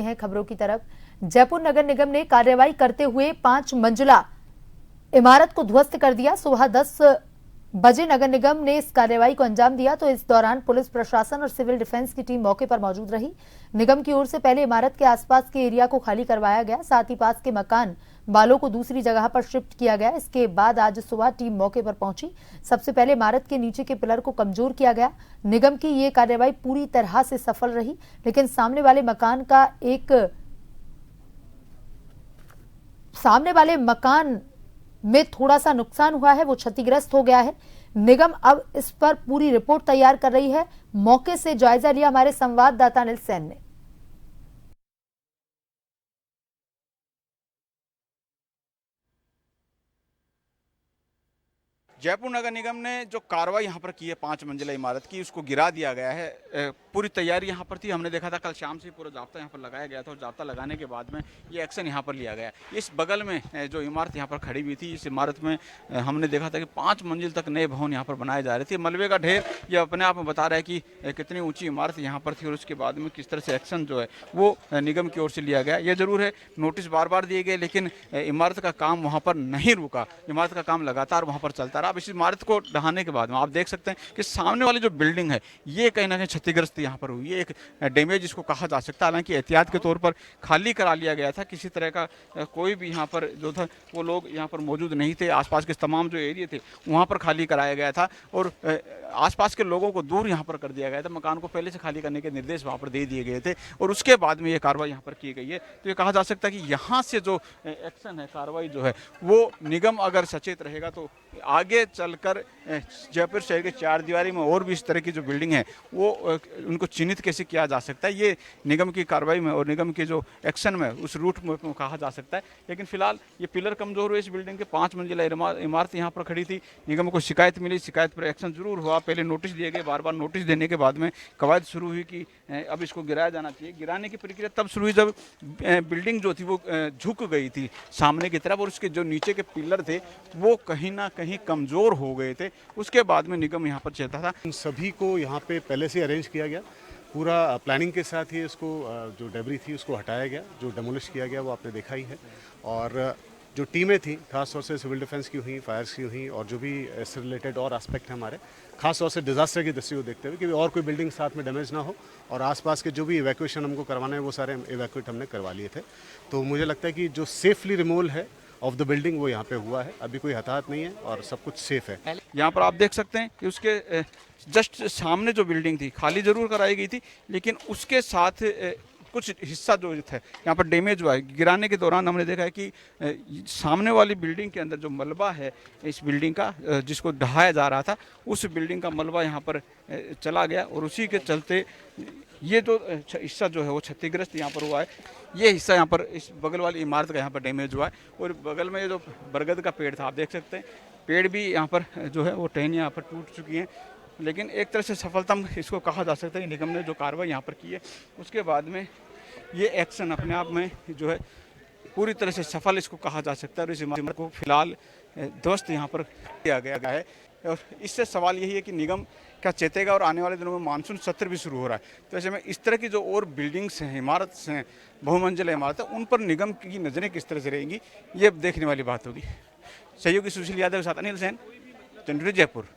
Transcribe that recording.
हैं खबरों की तरफ। जयपुर नगर निगम ने कार्रवाई करते हुए 5 मंजिला इमारत को ध्वस्त कर दिया। सुबह 10 बजे नगर निगम ने इस कार्रवाई को अंजाम दिया, तो इस दौरान पुलिस प्रशासन और सिविल डिफेंस की टीम मौके पर मौजूद रही। निगम की ओर से पहले इमारत के आसपास के एरिया को खाली करवाया गया, साथ ही पास के मकान वालों को दूसरी जगह पर शिफ्ट किया गया। इसके बाद आज सुबह टीम मौके पर पहुंची। सबसे पहले इमारत के नीचे के पिलर को कमजोर किया गया। निगम की ये कार्रवाई पूरी तरह से सफल रही, लेकिन सामने वाले मकान में थोड़ा सा नुकसान हुआ है, वो क्षतिग्रस्त हो गया है। निगम अब इस पर पूरी रिपोर्ट तैयार कर रही है। मौके से जायजा लिया हमारे संवाददाता अनिल सेन ने। जयपुर नगर निगम ने जो कार्रवाई यहाँ पर की है 5 मंजिला इमारत की, उसको गिरा दिया गया है। पूरी तैयारी यहाँ पर थी। हमने देखा था कल शाम से पूरा जाब्ता यहाँ पर लगाया गया था और जाब्ता लगाने के बाद में ये एक्शन यहाँ पर लिया गया। इस बगल में जो इमारत यहाँ पर खड़ी हुई थी, इस इमारत में हमने देखा था कि 5 मंजिल तक नए भवन यहाँ पर बनाए जा रहे थे। मलबे का ढेर ये अपने आप में बता रहा है कि कितनी ऊँची इमारत यहाँ पर थी और उसके बाद में किस तरह से एक्शन जो है वो निगम की ओर से लिया गया। ये जरूर है, नोटिस बार बार दिए गए, लेकिन इमारत का काम वहाँ पर नहीं रुका। इमारत का काम लगातार वहाँ पर चलता रहा। अब इस इमारत को ढहाने के बाद में आप देख सकते हैं कि सामने वाली जो बिल्डिंग है ये कहीं ना कहीं क्षतिग्रस्त यहाँ पर हुई है। एक डैमेज इसको कहा जा सकता है। हालांकि एहतियात के तौर पर खाली करा लिया गया था। किसी तरह का कोई भी यहाँ पर जो था वो लोग यहाँ पर मौजूद नहीं थे। आसपास के तमाम जो एरिया थे वहाँ पर खाली कराया गया था और आसपास के लोगों को दूर यहाँ पर कर दिया गया था। मकान को पहले से खाली करने के निर्देश वहाँ पर दे दिए गए थे और उसके बाद में ये कार्रवाई यहाँ पर की गई है। तो ये कहा जा सकता है कि यहाँ से जो एक्शन है, कार्रवाई जो है वो निगम अगर सचेत रहेगा तो आगे चलकर जयपुर शहर के 4 दीवारी में और भी इस तरह की जो बिल्डिंग है वो उनको चिन्हित कैसे किया जा सकता है, ये निगम की कार्रवाई में और निगम के जो एक्शन में उस रूट में कहा जा सकता है। लेकिन फिलहाल ये पिलर कमजोर हुए इस बिल्डिंग के 5 मंजिला इमारत यहाँ पर खड़ी थी। निगम को शिकायत मिली, शिकायत पर एक्शन जरूर हुआ। पहले नोटिस दिए गए, बार बार नोटिस देने के बाद में कवायद शुरू हुई कि अब इसको गिराया जाना चाहिए। गिराने की प्रक्रिया तब शुरू हुई जब बिल्डिंग जो थी वो झुक गई थी सामने की तरफ और उसके जो नीचे के पिलर थे वो कहीं ना कहीं कमजोर हो गए थे। उसके बाद में निगम यहाँ पर चलता था। इन सभी को यहाँ पे पहले से अरेंज किया गया, पूरा प्लानिंग के साथ ही इसको जो डेब्री थी उसको हटाया गया, जो डेमोलिश किया गया वो आपने देखा ही है। और जो टीमें थी खास तौर से सिविल डिफेंस की हुई, फायर्स की हुई और जो भी इससे रिलेटेड और एस्पेक्ट है हमारे, खास तौर से डिजास्टर की दृष्टि को देखते हुए कि और कोई बिल्डिंग साथ में डैमेज ना हो और आसपास के जो भी इवैक्यूएशन हमको करवाना है वो सारे इवैक्यूएट हमने करवा लिए थे। तो मुझे लगता है कि जो सेफली रिमूवल है ऑफ द बिल्डिंग वो यहाँ पे हुआ है। अभी कोई हताहत नहीं है और सब कुछ सेफ है। यहाँ पर आप देख सकते हैं कि उसके जस्ट सामने जो बिल्डिंग थी खाली जरूर कराई गई थी, लेकिन उसके साथ कुछ हिस्सा जो था यहाँ पर डैमेज हुआ है। गिराने के दौरान हमने देखा है कि सामने वाली बिल्डिंग के अंदर जो मलबा है इस बिल्डिंग का, जिसको ढहाया जा रहा था, उस बिल्डिंग का मलबा यहाँ पर चला गया और उसी के चलते ये जो हिस्सा जो है वो क्षतिग्रस्त यहाँ पर हुआ है। ये हिस्सा यहाँ पर इस बगल वाली इमारत का यहाँ पर डैमेज हुआ है और बगल में ये जो बरगद का पेड़ था आप देख सकते हैं, पेड़ भी यहाँ पर जो है वो टहनियाँ यहाँ पर टूट चुकी हैं। लेकिन एक तरह से सफलता इसको कहा जा सकता है कि निगम ने जो कार्रवाई यहाँ पर की है उसके बाद में ये एक्शन अपने आप में जो है पूरी तरह से सफल इसको कहा जा सकता है। और इस इमारत को फिलहाल ध्वस्त यहाँ पर किया गया है और इससे सवाल यही है कि निगम क्या चेतेगा और आने वाले दिनों में मानसून सत्र भी शुरू हो रहा है, तो ऐसे में इस तरह की जो और बिल्डिंग्स हैं, इमारत हैं, बहुमंजिला इमारत है, उन पर निगम की नज़रें किस तरह से रहेंगी ये देखने वाली बात होगी। सहयोगी सुशील यादव के साथ अनिल सेन, जनरल जयपुर।